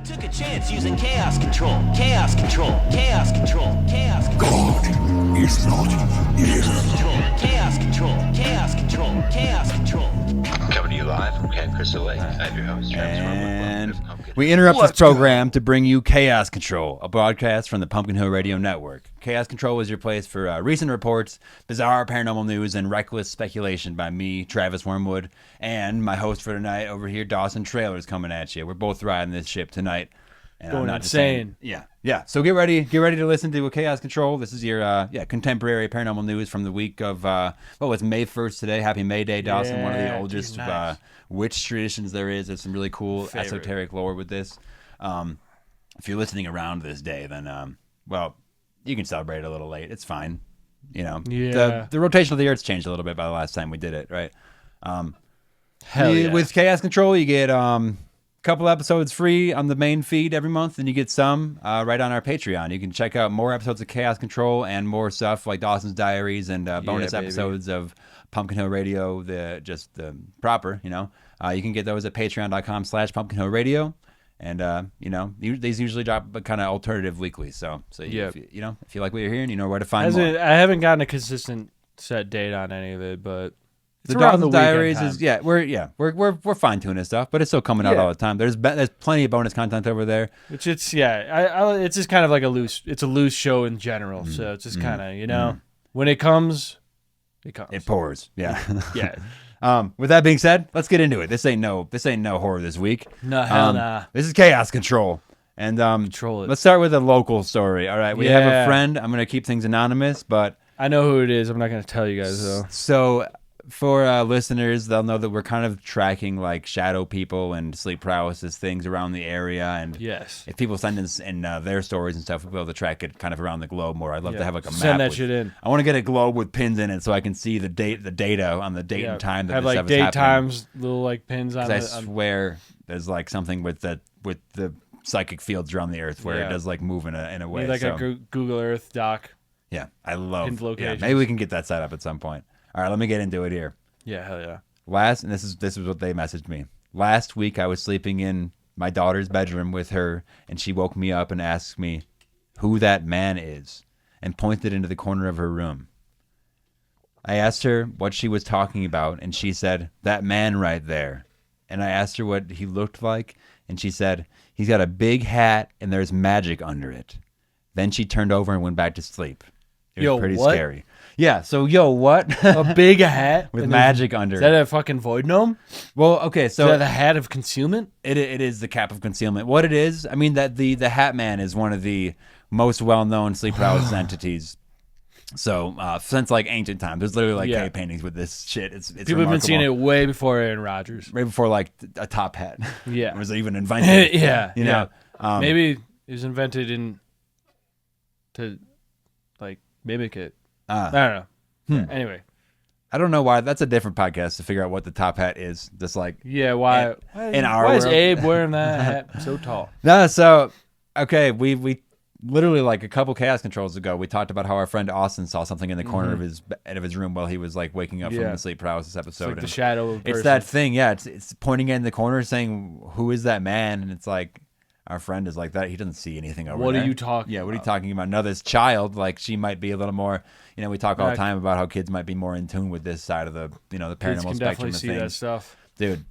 took a chance using chaos control. Chaos control. Chaos control. Chaos control. God is not here. Chaos control. Chaos control. Chaos control. Coming to you live from Camp Crystal Lake. I'm your host, And we interrupt this program to bring you Chaos Control, a broadcast from the Pumpkin Hill Radio Network. Chaos Control is your place for recent reports, bizarre paranormal news, and reckless speculation by me, Travis Wormwood, and my host for tonight over here, Dawson Trailers, coming at you. We're both riding this ship tonight. And Going I'm not insane. Yeah. So get ready to listen to Chaos Control. This is your contemporary paranormal news from the week of it's May 1st today. Happy May Day, Dawson. One of the oldest nice. witch traditions there is. There's some really cool esoteric lore with this. If you're listening around this day, then you can celebrate it a little late. It's fine. You know, the rotation of the Earth's changed a little bit by the last time we did it, right? With Chaos Control, you get couple episodes free on the main feed every month, and you get some right on our Patreon. You can check out more episodes of Chaos Control and more stuff like Dawson's Diaries and bonus episodes of Pumpkin Hill Radio, the proper, you know. You can get those at patreon.com/Pumpkin Hill Radio. And, these usually drop a kind of alternative weekly. So if you like what you're hearing, you know where to find more. I haven't gotten a consistent set date on any of it, but the Dawson's Diaries is we're fine tuning stuff, but it's still coming out all the time. There's plenty of bonus content over there. Which it's it's just kind of like a loose show in general. So it's just kind of when it comes, it pours. Yeah. Yeah. With that being said, let's get into it. This ain't no horror this week. No, hell nah. This is Chaos Control. And control it. Let's start with a local story. All right, we have a friend. I'm gonna keep things anonymous, but I know who it is. I'm not gonna tell you guys though. So for listeners, they'll know that we're kind of tracking like shadow people and sleep paralysis things around the area. And if people send in their stories and stuff, we'll be able to track it kind of around the globe more. I'd love to have like a map. Send that shit in. I want to get a globe with pins in it so I can see the data on the date and time that have this like stuff date is happening. times, little like pins on. I swear there's like something with the psychic fields around the earth where it does like move in a way. Like a Google Earth doc. Yeah, I love. Pinned locations. Maybe we can get that set up at some point. All right, let me get into it here. Yeah, hell yeah. And this is what they messaged me. Last week I was sleeping in my daughter's bedroom with her, and she woke me up and asked me who that man is and pointed into the corner of her room. I asked her what she was talking about, and she said, "That man right there." And I asked her what he looked like, and she said, "He's got a big hat and there's magic under it." Then she turned over and went back to sleep. It was pretty scary. Yeah, so what? A big hat with magic under it. Is that a fucking void gnome? Well, okay, so is that the hat of concealment? It is the cap of concealment. What it is, I mean, that the Hat Man is one of the most well-known sleep paralysis entities. So since like ancient times, there's literally like cave paintings with this shit. It's people have been seeing it way before Aaron Rodgers, way before like a top hat. Yeah, was even invented? you know, maybe it was invented to like mimic it. I don't know. Anyway, I don't know why. That's a different podcast to figure out what the top hat is. Just like why is Abe wearing that hat so tall? No, so okay, we literally like a couple Chaos Controls ago, we talked about how our friend Austin saw something in the corner of his room while he was like waking up from the sleep paralysis episode. It's like the shadow of a person. It's that thing, it's pointing in the corner saying, "Who is that man?" And it's like our friend is like that. He doesn't see anything over there. What are you talking? Yeah, what are you talking about? Now this child, like she might be a little more. You know, we talk all the time about how kids might be more in tune with this side of the the paranormal kids can spectrum definitely of see things. that stuff, dude.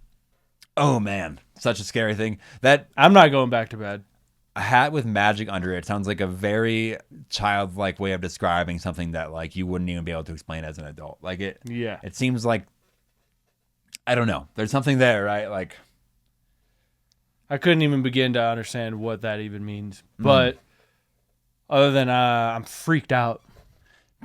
Oh man, such a scary thing. That I'm not going back to bed. A hat with magic under it sounds like a very childlike way of describing something that like you wouldn't even be able to explain as an adult. Like it. Yeah. It seems like I don't know. There's something there, right? Like I couldn't even begin to understand what that even means. But other than I'm freaked out.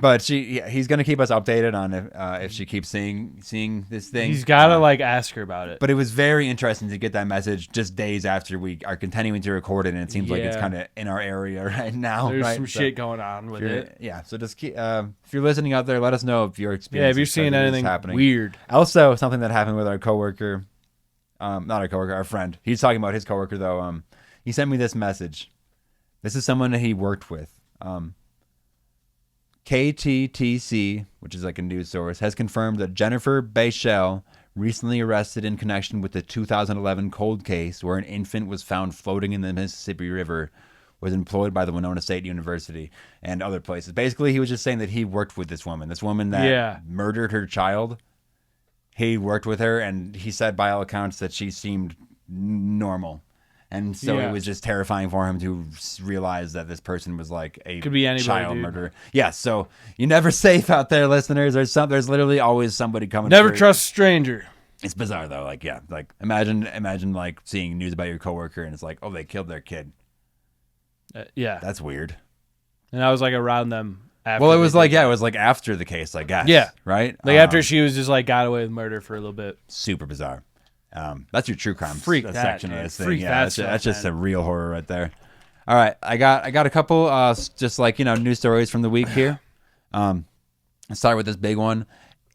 But he's gonna keep us updated on if she keeps seeing this thing. He's gotta like ask her about it. But it was very interesting to get that message just days after we are continuing to record it, and it seems like it's kind of in our area right now. There's right? some shit going on with it. Yeah. So just keep, if you're listening out there, let us know if you're experiencing. Yeah, if you're seeing anything weird. Also, something that happened with our coworker, not our coworker, our friend. He's talking about his coworker though. He sent me this message. This is someone that he worked with. KTTC, which is like a news source, has confirmed that Jennifer Bayshell recently arrested in connection with the 2011 cold case where an infant was found floating in the Mississippi River, was employed by the Winona State University and other places. Basically, he was just saying that he worked with this woman that murdered her child. He worked with her, and he said by all accounts that she seemed normal. And so it was just terrifying for him to realize that this person was like a child murderer. Yeah, so you're never safe out there, listeners. There's literally always somebody coming. Never trust a stranger. It's bizarre though. Like, yeah, like imagine like seeing news about your coworker and it's like, oh, they killed their kid. Yeah, that's weird. And I was like around them after. Well, it was like, it was like after the case, I guess. Yeah, right. Like after she was just like got away with murder for a little bit. Super bizarre. That's your true crime section of this thing. Freak Yeah, that's just a real horror right there. All right, I got a couple just like news stories from the week here. Let's start with this big one: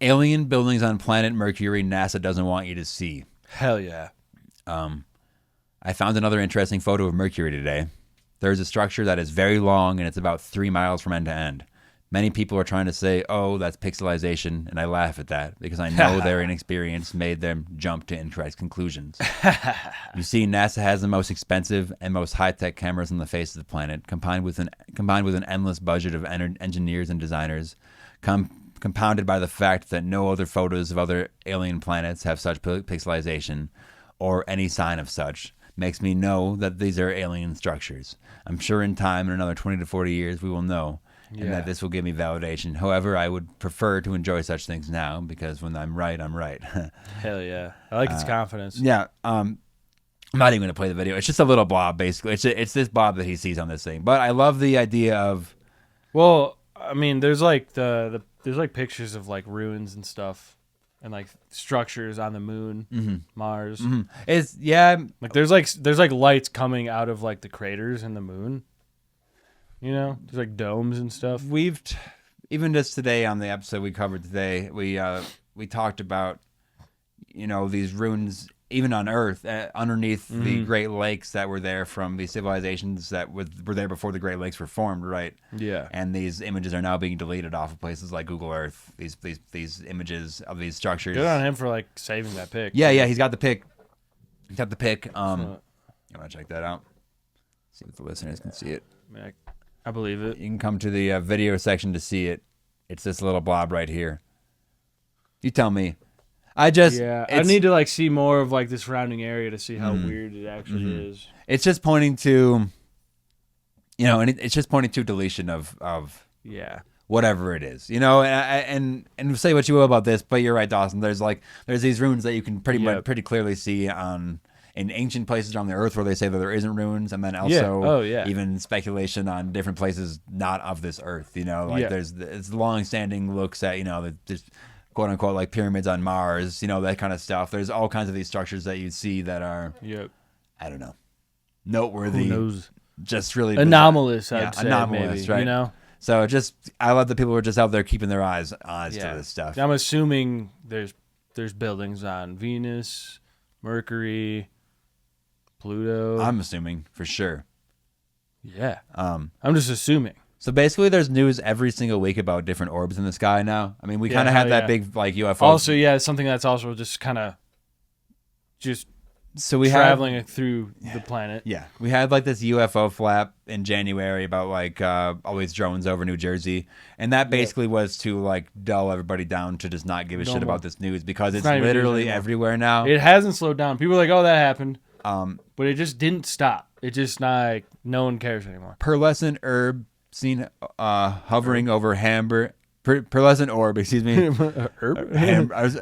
alien buildings on planet Mercury NASA doesn't want you to see. Hell yeah. I found another interesting photo of Mercury today. There's a structure that is very long and it's about 3 miles from end to end. Many people are trying to say, oh, that's pixelization, and I laugh at that because I know their inexperience made them jump to incorrect conclusions. You see, NASA has the most expensive and most high-tech cameras on the face of the planet, combined with an endless budget of engineers and designers, compounded by the fact that no other photos of other alien planets have such pixelization or any sign of such. Makes me know that these are alien structures. I'm sure in time, in another 20 to 40 years, we will know. And that this will give me validation. However, I would prefer to enjoy such things now because when I'm right, I'm right. Hell yeah. I like his confidence. Yeah. I'm not even going to play the video. It's just a little blob, basically. It's this blob that he sees on this thing. But I love the idea of... Well, I mean, there's like there's like pictures of like ruins and stuff and like structures on the moon, Mars. Mm-hmm. It's, yeah. Like there's like lights coming out of like the craters in the moon. There's like domes and stuff. We've even just today on the episode we covered today, we talked about these ruins even on Earth underneath the Great Lakes that were there from these civilizations that were there before the Great Lakes were formed, right? Yeah. And these images are now being deleted off of places like Google Earth. These images of these structures. Good on him for like saving that pic. Yeah, he's got the pic. You want to check that out? See if the listeners can see it. I believe it. You can come to the video section to see it. It's this little blob right here. You tell me. I need to like see more of like the surrounding area to see how weird it actually is. It's just pointing to, and it's just pointing to deletion of whatever it is, and say what you will about this, but you're right, Dawson. There's these ruins that you can pretty clearly see in ancient places on the Earth where they say that there isn't ruins, and then also even speculation on different places not of this Earth. There's long-standing looks at there's quote unquote like pyramids on Mars, that kind of stuff. There's all kinds of these structures that you see that are I don't know, noteworthy. Who knows? Just really anomalous. I'd say, anomalous, maybe, right? So I love the people who are just out there keeping their eyes on to this stuff. I'm assuming there's buildings on Venus, Mercury, Pluto. I'm assuming for sure. Yeah. I'm just assuming. So basically, there's news every single week about different orbs in the sky now. I mean, we kind of had that big like UFO. Also, something that's also just kind of traveling through the planet. Yeah, we had like this UFO flap in January about like all these drones over New Jersey, and that basically was to like dull everybody down to just not give a shit about this news because it's literally everywhere now. It hasn't slowed down. People are like, "Oh, that happened," but it just didn't stop. It just like no one cares anymore. Pearlescent herb seen hovering over Hamburg. Pearlescent orb, excuse me.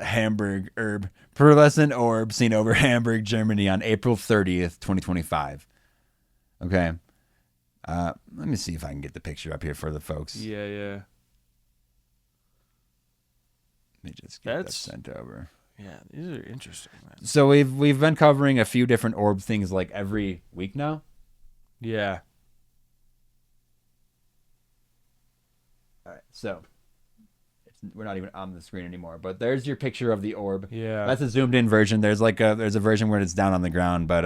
Hamburg herb. Pearlescent orb seen over Hamburg, Germany on April 30th, 2025. Okay. Let me see if I can get the picture up here for the folks. Yeah. Let me just get that sent over. Yeah, these are interesting, man. So we've been covering a few different orb things like every week now. Yeah. All right, so we're not even on the screen anymore, but there's your picture of the orb. Yeah, that's a zoomed in version. There's a version where it's down on the ground, but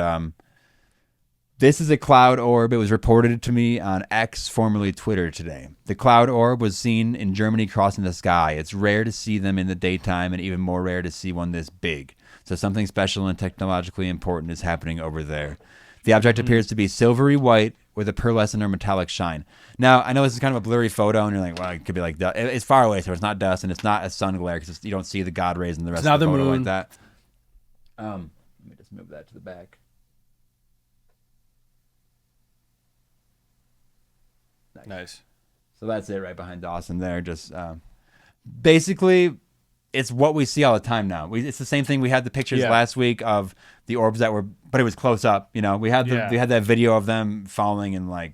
This is a cloud orb. It was reported to me on X, formerly Twitter, today. The cloud orb was seen in Germany crossing the sky. It's rare to see them in the daytime and even more rare to see one this big. So something special and technologically important is happening over there. The object appears to be silvery white with a pearlescent or metallic shine. Now, I know this is kind of a blurry photo, and you're like, well, it could be like dust. It's far away, so it's not dust, and it's not a sun glare because you don't see the God rays in the rest of the photo moon. like that. Let me just move that to the back. Nice. So that's it right behind Dawson there. Just basically, it's what we see all the time now. It's the same thing. We had the pictures last week of the orbs that were, but it was close up. You know, we had we had that video of them falling in like,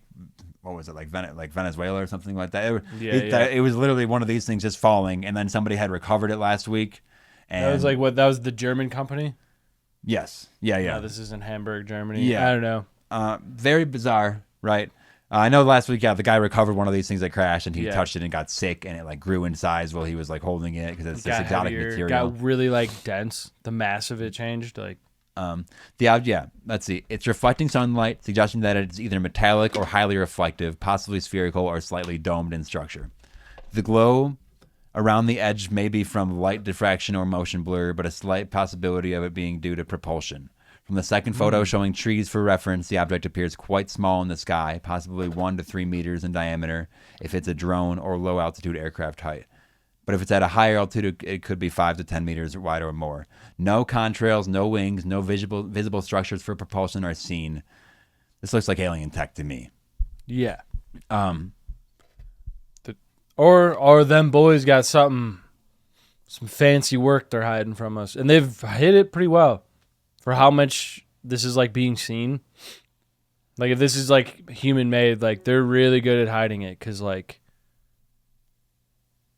what was it, like Venezuela or something like that. It was literally one of these things just falling, and then somebody had recovered it last week. And that was like what? That was the German company. Yes. Yeah. No, this is in Hamburg, Germany. Yeah. I don't know. Very bizarre, right? I know last week, the guy recovered one of these things that crashed, and he touched it and got sick, and it like grew in size while he was like holding it because it's this exotic material. Got really like dense. The mass of it changed. Like, let's see. It's reflecting sunlight, suggesting that it's either metallic or highly reflective, possibly spherical or slightly domed in structure. The glow around the edge may be from light diffraction or motion blur, but a slight possibility of it being due to propulsion. From the second photo showing trees for reference, the object appears quite small in the sky, possibly 1 to 3 meters in diameter if it's a drone or low-altitude aircraft height. But if it's at a higher altitude, it could be 5 to 10 meters wide or more. No contrails, no wings, no visible structures for propulsion are seen. This looks like alien tech to me. Yeah. Or them boys got some fancy work they're hiding from us, and they've hid it pretty well. For how much this is like being seen, like if this is like human made, like they're really good at hiding it. Cause like,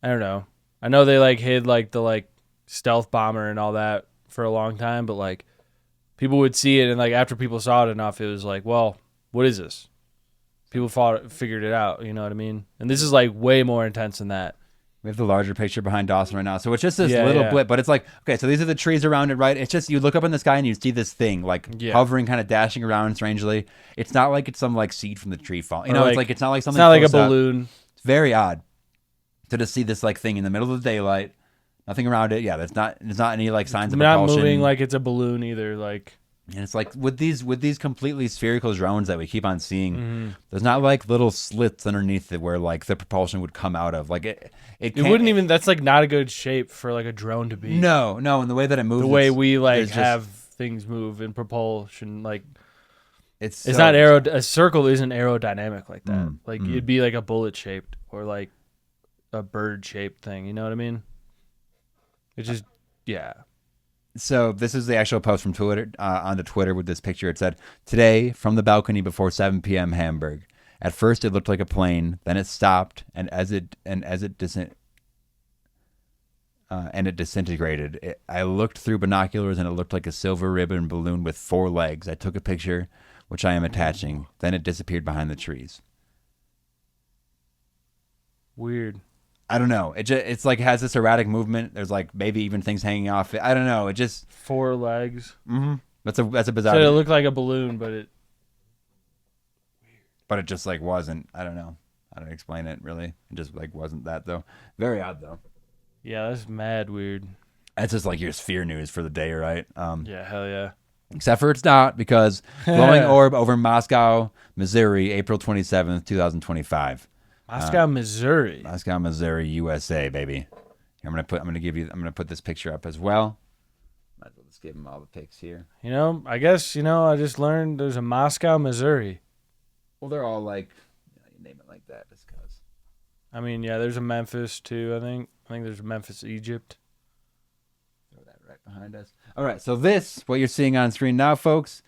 I don't know. I know they like hid like the like stealth bomber and all that for a long time, but like people would see it, and like after people saw it enough, it was like, well, what is this? People figured it out. You know what I mean? And this is like way more intense than that. We have the larger picture behind Dawson right now. So it's just this little blip, but it's like, okay, so these are the trees around it, right? It's just, you look up in the sky and you see this thing like hovering, kind of dashing around strangely. It's not like it's some like seed from the tree falling. You know, it's like, it's not like something. It's not like a balloon. It's very odd to just see this like thing in the middle of the daylight, nothing around it. Yeah, there's not any like signs of propulsion. Not moving like it's a balloon either. Like, and it's like with these completely spherical drones that we keep on seeing, there's not like little slits underneath it where like the propulsion would come out of. Like it wouldn't even. That's like not a good shape for like a drone to be. No, and the way that it moves, the way we like have things move in propulsion, like it's not a circle isn't aerodynamic like that. Like it'd be like a bullet shaped or like a bird shaped thing. You know what I mean? It's just So this is the actual post from Twitter onto Twitter with this picture. It said, "Today from the balcony before 7 p.m. Hamburg. At first it looked like a plane, then it stopped, and as it disintegrated. I looked through binoculars and it looked like a silver ribbon balloon with 4 legs. I took a picture, which I am attaching. Then it disappeared behind the trees." Weird. I don't know. It's like it has this erratic movement. There's like maybe even things hanging off it. I don't know. It just 4 legs. Mm-hmm. That's a bizarre. So it looked like a balloon, but it just like wasn't. I don't know how to explain it. Really, it just like wasn't that though. Very odd though. Yeah, that's mad weird. That's just like your sphere news for the day, right? Yeah, hell yeah. Except for it's not, because glowing orb over Moscow, Missouri, April 27th, 2025. Moscow, Missouri. Moscow, Missouri, USA, baby. Here, I'm gonna put this picture up as well. Might as well just give them all the pics here. You know, I guess, I just learned there's a Moscow, Missouri. Well, they're all like, you name it like that, just cause. I mean, yeah, there's a Memphis too, I think. I think there's a Memphis, Egypt. Throw that right behind us. All right, so what you're seeing on screen now, folks,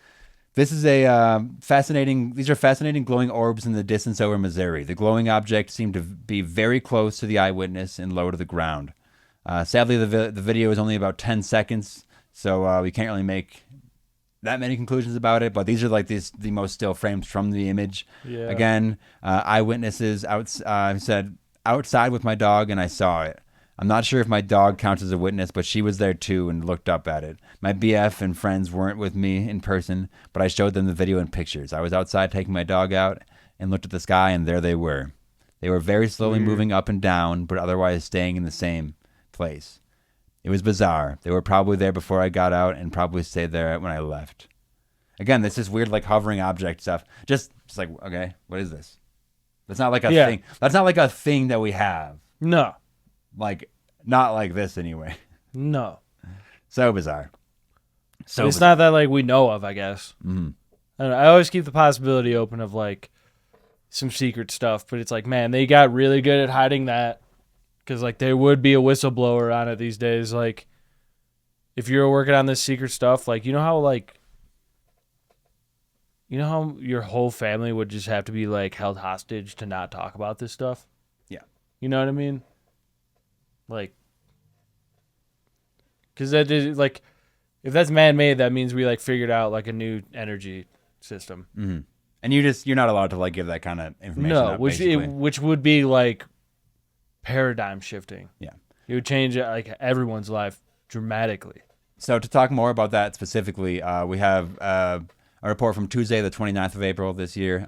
this is these are fascinating glowing orbs in the distance over Missouri. The glowing object seemed to be very close to the eyewitness and low to the ground. Sadly, the video is only about 10 seconds, so we can't really make that many conclusions about it, but these are like the most still frames from the image. Yeah. Again, eyewitnesses said, "Outside with my dog and I saw it. I'm not sure if my dog counts as a witness, but she was there too and looked up at it. My BF and friends weren't with me in person, but I showed them the video and pictures. I was outside taking my dog out and looked at the sky, and there they were. They were very slowly moving up and down, but otherwise staying in the same place. It was bizarre. They were probably there before I got out and probably stayed there when I left. Again, this is weird, like hovering object stuff. Just like, okay, what is this? That's not like a thing. That's not like a thing that we have. No. Like, not like this anyway. No. So bizarre. So it's not that like we know of, I guess. Mm-hmm. And I always keep the possibility open of like some secret stuff, but it's like, man, they got really good at hiding that because like there would be a whistleblower on it these days. Like if you're working on this secret stuff, like you know how your whole family would just have to be like held hostage to not talk about this stuff? Yeah. You know what I mean? Like, because that is like, if that's man-made, that means we like figured out like a new energy system. Mm-hmm. And you're not allowed to like give that kind of information. No, up, which would be like paradigm shifting. Yeah, it would change like everyone's life dramatically. So to talk more about that specifically, we have a report from Tuesday, the 29th of April this year.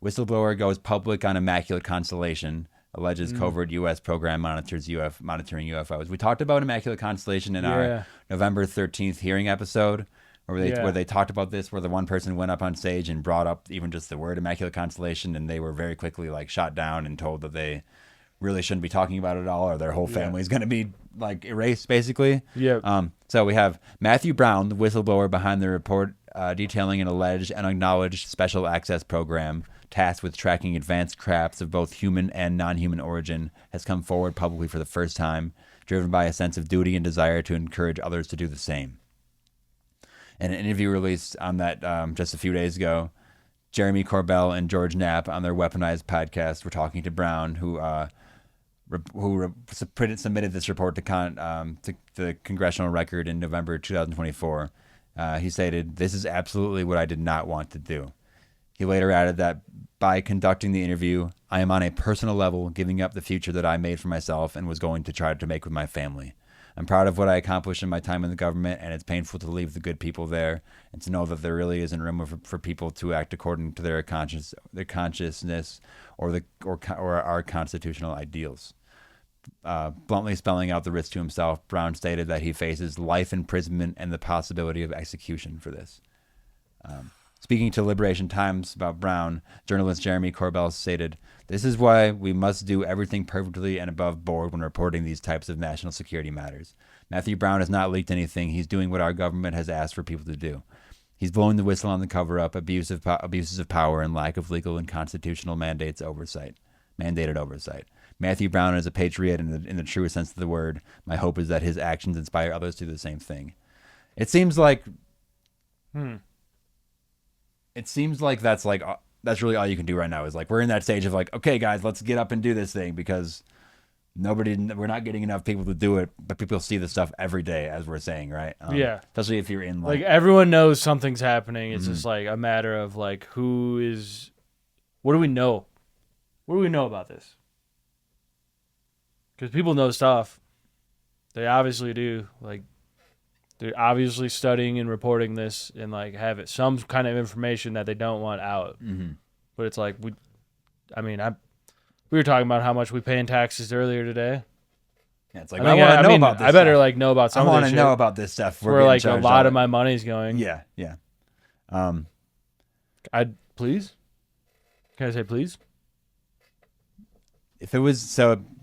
Whistleblower goes public on Immaculate Constellation. Alleges covert U.S. program monitors monitoring UFOs. We talked about Immaculate Constellation in our November 13th hearing episode, where they talked about this, where the one person went up on stage and brought up even just the word Immaculate Constellation, and they were very quickly like shot down and told that they really shouldn't be talking about it at all, or their whole family is going to be like erased, basically. Yeah. So we have Matthew Brown, the whistleblower behind the report, detailing an alleged and acknowledged special access program tasked with tracking advanced crafts of both human and non-human origin, has come forward publicly for the first time, driven by a sense of duty and desire to encourage others to do the same. In an interview released on that just a few days ago, Jeremy Corbell and George Knapp on their Weaponized podcast were talking to Brown, who submitted this report to the Congressional Record in November 2024. He stated, "This is absolutely what I did not want to do." He later added that by conducting the interview, I am on a personal level giving up the future that I made for myself and was going to try to make with my family. I'm proud of what I accomplished in my time in the government, and it's painful to leave the good people there and to know that there really isn't room for people to act according to their consciousness or our constitutional ideals. Bluntly spelling out the risk to himself, Brown stated that he faces life imprisonment and the possibility of execution for this. Speaking to Liberation Times about Brown, journalist Jeremy Corbell stated, "This is why we must do everything perfectly and above board when reporting these types of national security matters. Matthew Brown has not leaked anything. He's doing what our government has asked for people to do. He's blowing the whistle on the cover-up, abuses of power, and lack of legal and constitutional mandated oversight. Matthew Brown is a patriot in the truest sense of the word. My hope is that his actions inspire others to do the same thing." It seems like... It seems like that's really all you can do right now is like, we're in that stage of like, okay, guys, let's get up and do this thing, because we're not getting enough people to do it, but people see the stuff every day, as we're saying, right? Especially if you're in like everyone knows something's happening. It's just like a matter of like, what do we know? What do we know about this? Because people know stuff. They obviously do. Like, they're obviously studying and reporting this and like have it some kind of information that they don't want out. Mm-hmm. But it's like we were talking about how much we pay in taxes earlier today. Yeah, it's like I want to know about this. I better like know about some. I want to know about this stuff. Where like a lot of my money's going. Yeah. Please. Can I say please?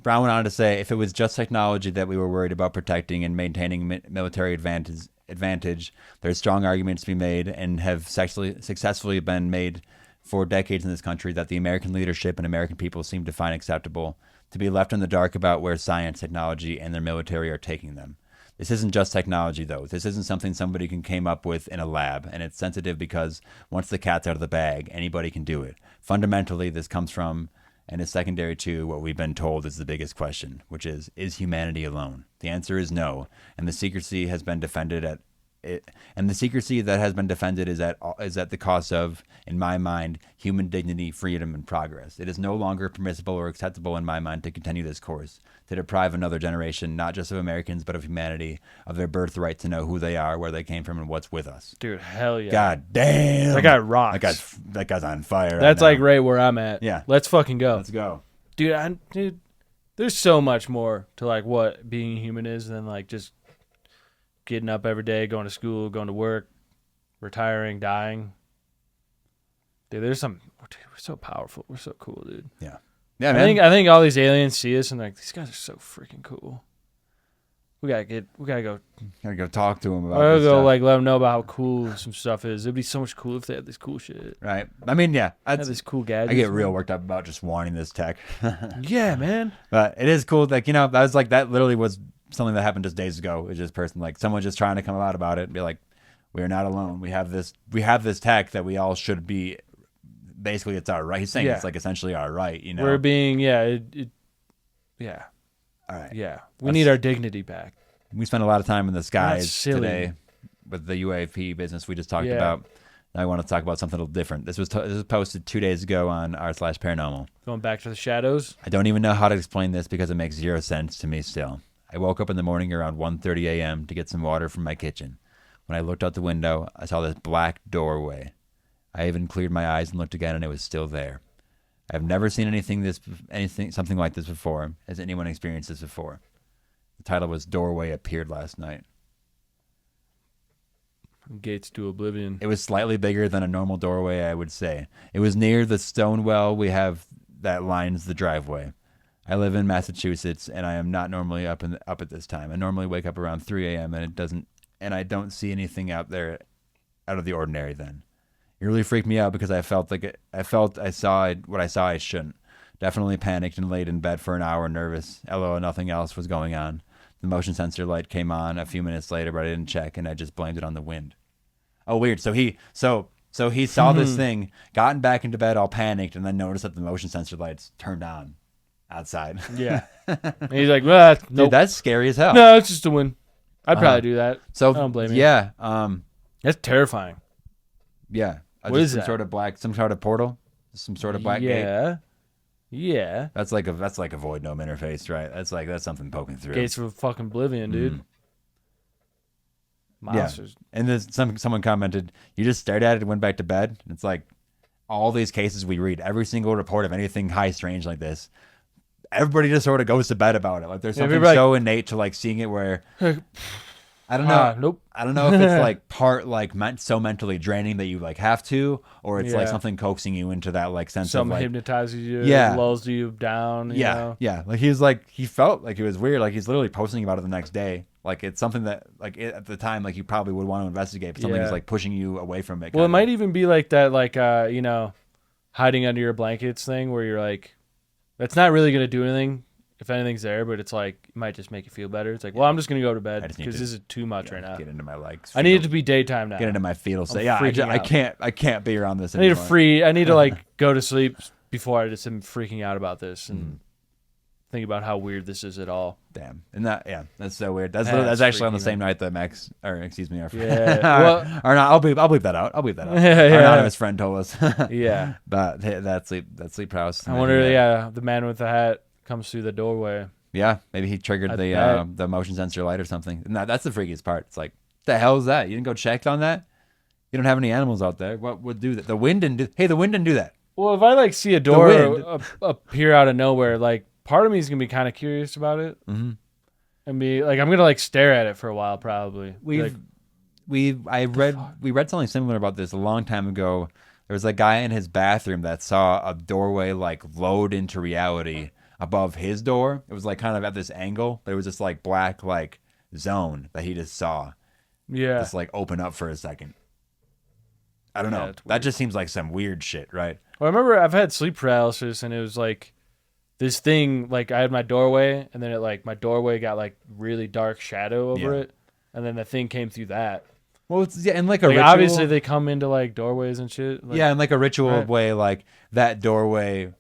Brown went on to say, if it was just technology that we were worried about protecting and maintaining military advantage, there's strong arguments to be made and have successfully been made for decades in this country that the American leadership and American people seem to find acceptable, to be left in the dark about where science, technology, and their military are taking them. This isn't just technology, though. This isn't something somebody can came up with in a lab, and it's sensitive because once the cat's out of the bag, anybody can do it. Fundamentally, this comes from and is secondary to what we've been told is the biggest question, which is humanity alone? The answer is no, and the secrecy has been defended and the secrecy that has been defended is at the cost of, in my mind, human dignity, freedom, and progress. It is no longer permissible or acceptable in my mind to continue this course, to deprive another generation, not just of Americans, but of humanity, of their birthright to know who they are, where they came from, and what's with us. Dude, hell yeah. God damn. That guy rocks. That guy's on fire. That's right like right where I'm at. Yeah. Let's fucking go. Let's go. Dude, there's so much more to like what being human is than like just getting up every day, going to school, going to work, retiring, dying. Dude, we're so powerful. We're so cool, dude. Yeah. Yeah, man. I think all these aliens see us and like, these guys are so freaking cool. We gotta go. Gotta go talk to him about I gotta this go stuff. like let them know about how cool some stuff is. It'd be so much cool if they had this cool shit. Right. I mean, yeah. Have this cool gadget. I get real worked up about just wanting this tech. Yeah, man. But it is cool. Like, that was like, that literally was something that happened just days ago. It's just someone just trying to come out about it and be like, we are not alone. We have this tech that we all should be. Basically, it's our right. He's saying it's like essentially our right. We're being yeah. All right. Yeah. We need our dignity back. We spent a lot of time in the skies silly. today with the UAP business we just talked about. Now I want to talk about something a little different. This was posted 2 days ago on r/paranormal. Going back to the shadows. I don't even know how to explain this because it makes zero sense to me still. I woke up in the morning around 1:30 a.m. to get some water from my kitchen. When I looked out the window, I saw this black doorway. I even cleared my eyes and looked again, and it was still there. I've never seen something like this before. Has anyone experienced this before? The title was "Doorway Appeared Last Night." Gates to oblivion. It was slightly bigger than a normal doorway, I would say. It was near the stone well we have that lines the driveway. I live in Massachusetts, and I am not normally up at this time. I normally wake up around 3 a.m. and I don't see anything out there out of the ordinary then. It really freaked me out because I felt I saw what I saw I shouldn't. Definitely panicked and laid in bed for an hour nervous. LOL, nothing else was going on. The motion sensor light came on a few minutes later, but I didn't check, and I just blamed it on the wind. Oh, weird. So he saw this thing, gotten back into bed all panicked, and then noticed that the motion sensor lights turned on outside. Yeah. And he's like, well, nope. Dude, that's scary as hell. No, it's just a win. I'd probably do that. So I don't blame you. Yeah. That's terrifying. Yeah. What is that? Some sort of portal? Some sort of black gate? Yeah. That's like a void gnome interface, right? That's something poking through. Gates of fucking oblivion, dude. Monsters. Yeah. And then someone commented, you just stared at it and went back to bed? It's like all these cases we read, every single report of anything high strange like this, everybody just sort of goes to bed about it. Like there's something so innate to like seeing it where I don't know. Nope. I don't know if it's like part like so mentally draining that you like have to, or it's like something coaxing you into that like sense of like hypnotizes you, yeah, lulls you down. You know? Yeah. Like he felt like it was weird. Like he's literally posting about it the next day. Like it's something that like at the time like you probably would want to investigate, but something is like pushing you away from it. Well, it might even be like that, like hiding under your blankets thing, where you're like, that's not really gonna do anything. If anything's there, but it's like it might just make you feel better. It's like, well, I'm just gonna go to bed because this is too much right now. Get into my legs. I need it to be daytime now. Get into my fetal state. Yeah, I can't be around this anymore. I need to like go to sleep before I just am freaking out about this and think about how weird this is at all. Damn, and that's so weird. That's actually on the same night that Max, or excuse me, our friend, or not. I'll bleep that out. Our anonymous friend told us. Yeah, but that sleep paralysis. I wonder. The man with the hat comes through the doorway. Yeah, maybe he triggered the motion sensor light or something. And that's the freakiest part. It's like, the hell is that? You didn't go check on that? You don't have any animals out there. What would do that? The wind didn't do that. Well, if I like see a door appear out of nowhere, like part of me is gonna be kind of curious about it, and be like, I'm gonna like stare at it for a while probably. We read something similar about this a long time ago. There was a guy in his bathroom that saw a doorway like load into reality above his door. It was like kind of at this angle. There was this like black like zone that he just saw. Yeah. Just like open up for a second. I don't know. That just seems like some weird shit, right? Well, I remember I've had sleep paralysis and it was like this thing, like I had my doorway and then my doorway got like really dark shadow over it. And then the thing came through that. Well, it's and like a ritual. Obviously they come into like doorways and shit. Like, and like a ritual way, like that doorway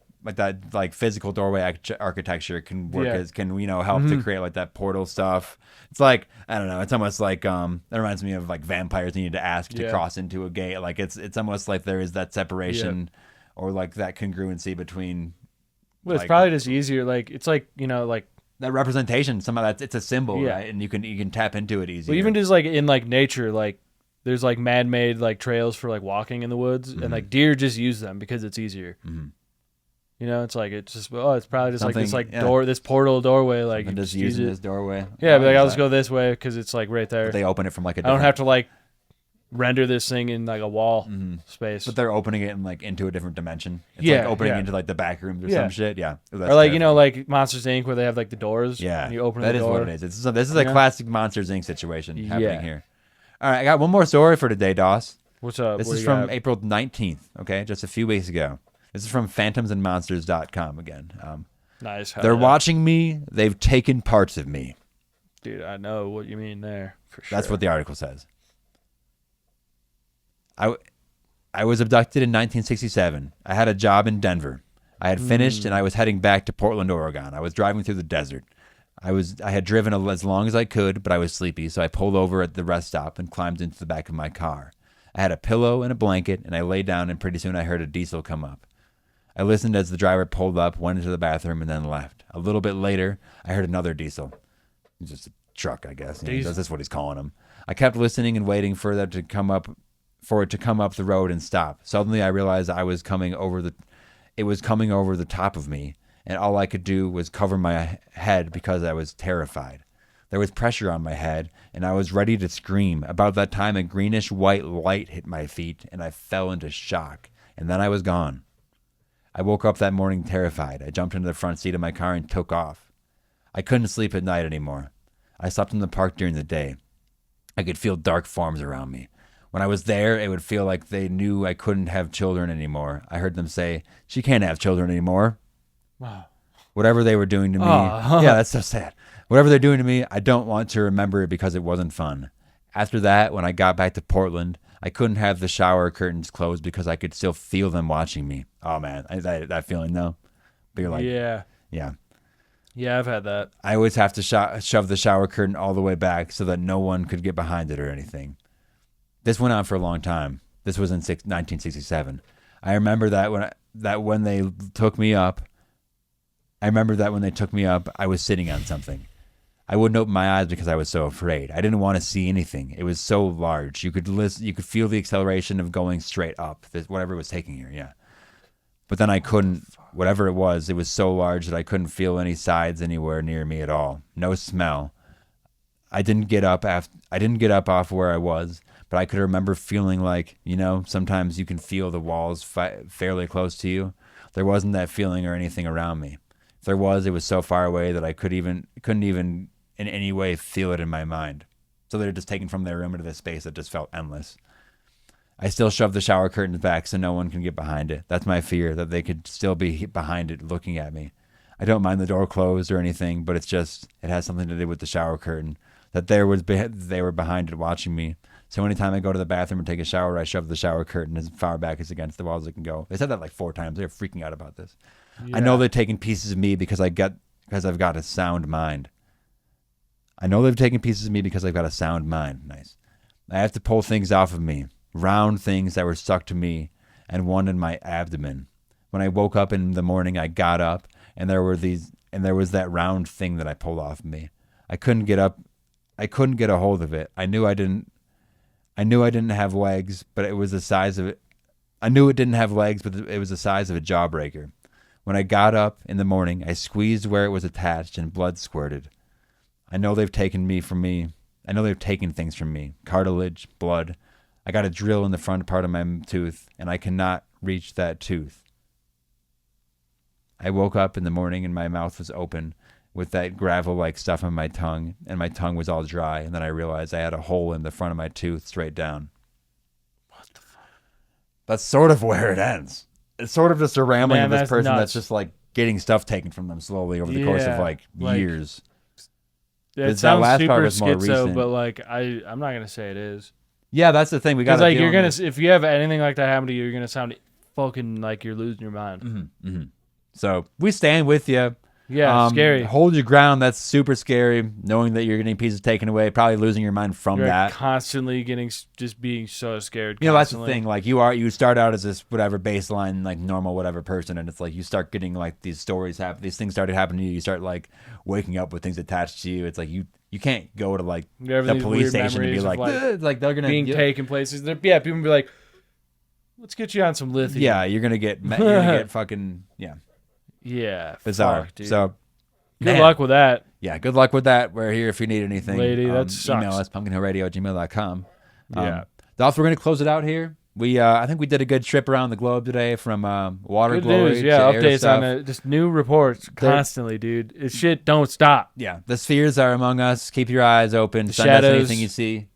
like physical doorway architecture can work Yeah. as can help to create like that portal stuff. It's like I don't know. It's almost like that reminds me of like vampires you need to ask to cross into a gate. Like it's almost like there is that separation or like that congruency between. Well, it's like, probably just easier. Like it's like like that representation. Somehow it's a symbol, Yeah. right? And you can tap into it easier. well, even just like in like nature, like there's like man-made like trails for like walking in the woods, and like deer just use them because it's easier. It's like it's just it's probably just like this like door, this portal doorway, like and you just using this doorway. Yeah, but like I'll just go this way because it's like right there. But they open it from like a. I don't have to like render this thing in like a wall space. But they're opening it in like into a different dimension. It's Yeah, like opening yeah. into like the back rooms or some shit. Yeah. Ooh, that's or like terrifying. like Monsters Inc. where they have like the doors. Yeah, and you open that the is door. what it is. This is a classic Monsters Inc. situation happening Yeah. here. All right, I got one more story for today, Doss. What's up? This What is you from got? April 19th. Okay, just a few weeks ago. This is from phantomsandmonsters.com again. Nice. They're watching me. They've taken parts of me. Dude, I know what you mean there. For sure. That's what the article says. I was abducted in 1967. I had a job in Denver. I had finished and I was heading back to Portland, Oregon. I was driving through the desert. I had driven as long as I could, but I was sleepy, so I pulled over at the rest stop and climbed into the back of my car. I had a pillow and a blanket, and I lay down, and pretty soon I heard a diesel come up. I listened as the driver pulled up, went into the bathroom, and then left. A little bit later, I heard another diesel. Just a truck, I guess. That's what he's calling them. I kept listening and waiting for it to come up the road and stop. Suddenly, I realized it was coming over the top of me, and all I could do was cover my head because I was terrified. There was pressure on my head, and I was ready to scream. About that time, a greenish-white light hit my feet, and I fell into shock, and then I was gone. I woke up that morning terrified. I jumped into the front seat of my car and took off. I couldn't sleep at night anymore. I slept in the park during the day. I could feel dark forms around me. When I was there, it would feel like they knew I couldn't have children anymore. I heard them say, "She can't have children anymore." Wow. Whatever they were doing to me. Yeah, that's so sad. Whatever they're doing to me, I don't want to remember it because it wasn't fun. After that, when I got back to Portland, I couldn't have the shower curtains closed because I could still feel them watching me. Oh, man. That feeling, though. But you're like, Yeah. Yeah, I've had that. I always have to shove the shower curtain all the way back so that no one could get behind it or anything. This went on for a long time. This was in 1967. I remember that when they took me up, I was sitting on something. I wouldn't open my eyes because I was so afraid. I didn't want to see anything. It was so large. You could feel the acceleration of going straight up. Whatever was taking her, yeah. But then I couldn't. Whatever it was so large that I couldn't feel any sides anywhere near me at all. No smell. I didn't get up off where I was, but I could remember feeling like, sometimes you can feel the walls fairly close to you. There wasn't that feeling or anything around me. If there was, it was so far away that I couldn't even in any way feel it in my mind. So they're just taken from their room into this space that just felt endless. I still shove the shower curtains back so no one can get behind it. That's my fear, that they could still be behind it looking at me. I don't mind the door closed or anything, but it has something to do with the shower curtain, that they were behind it watching me. So anytime I go to the bathroom and take a shower, I shove the shower curtain as far back as against the wall as it can go. They said that like 4 times. They were freaking out about this. Yeah. I know they've taken pieces of me because I've got a sound mind. Nice. I have to pull things off of me, round things that were stuck to me, and one in my abdomen. When I woke up in the morning, I got up, and there was that round thing that I pulled off of me. I couldn't get up. I couldn't get a hold of it. I knew I didn't have legs, but it was the size of it. I knew it didn't have legs, but it was the size of a jawbreaker. When I got up in the morning, I squeezed where it was attached, and blood squirted. I know they've taken things from me. Cartilage, blood. I got a drill in the front part of my tooth, and I cannot reach that tooth. I woke up in the morning, and my mouth was open with that gravel-like stuff on my tongue, and my tongue was all dry, and then I realized I had a hole in the front of my tooth straight down. What the fuck? That's sort of where it ends. It's sort of just a rambling of this person that's just like getting stuff taken from them slowly over the course of like years. It sounds super schizo, but like I'm not gonna say it is. Yeah, that's the thing. We got like if you have anything like that happen to you, you're gonna sound fucking like you're losing your mind. Mm-hmm, mm-hmm. So we stand with you. Yeah, scary. Hold your ground. That's super scary. Knowing that you're getting pieces taken away, probably losing your mind from You're that. constantly just being so scared. You know, that's the constantly. thing. Like you start out as this whatever baseline, like normal whatever person, and it's like you start getting like these stories happen. These things started happening to you. You start like waking up with things attached to you. It's like you can't go to like You're having the these police weird station and be memories of, like, like they're gonna being taken places. Yeah, people will be like, let's get you on some lithium. Yeah, you're gonna get fucking Yeah. bizarre. Fuck, dude. So good luck with that. Yeah, good luck with that. We're here if you need anything. Lady, that sucks. Email us, pumpkinhillradio@gmail.com. Yeah. Also, we're going to close it out here. We I think we did a good trip around the globe today from water Good glory news. Yeah, to air updates stuff. on it. Just new reports constantly, dude. It's shit don't stop. Yeah, the spheres are among us. Keep your eyes open. The Send us shadows. anything you see.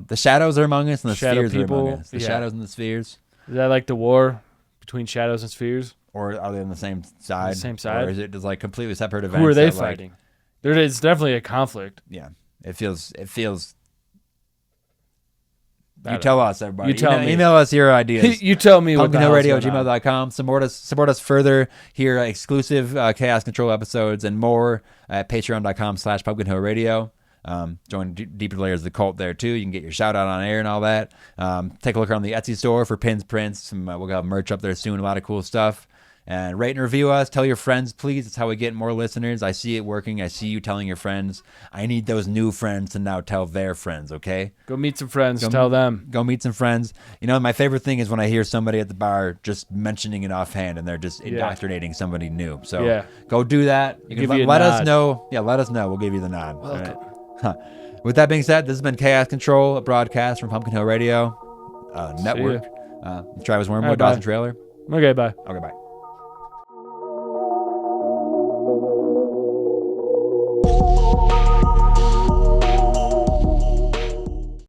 The shadows are among us, and the Shadow spheres are people. among us. The Yeah. shadows and the spheres. Is that like the war between shadows and spheres? Or are they on the same side? same side? Or is it just like completely separate events? Who are they that, like, fighting? There is definitely a conflict. Yeah, it feels. I You don't tell know. us, everybody. You tell me. Email us your ideas. You tell me what the hell's going on. pumpkinhillradio@gmail.com. Support us further. Hear exclusive Chaos Control episodes and more at patreon.com/pumpkinhillradio. Join deeper layers of the cult there too. You can get your shout out on air and all that. Take a look around the Etsy store for pins, prints. We'll have merch up there soon. A lot of cool stuff. And rate and review us. Tell your friends, please. It's how we get more listeners. I see it working. I see you telling your friends. I need those new friends to now tell their friends, okay? Go meet some friends. Tell them. Go meet some friends. You know, my favorite thing is when I hear somebody at the bar just mentioning it offhand and they're just indoctrinating somebody new. So go do that. You Give can you a let us nod. know. Yeah, let us know. We'll give you the nod. Welcome. All right. With that being said, this has been Chaos Control, a broadcast from Pumpkin Hill Radio Network. Travis Wormwood, All right, bye. Dawson Trailer. Okay, bye. Okay, bye.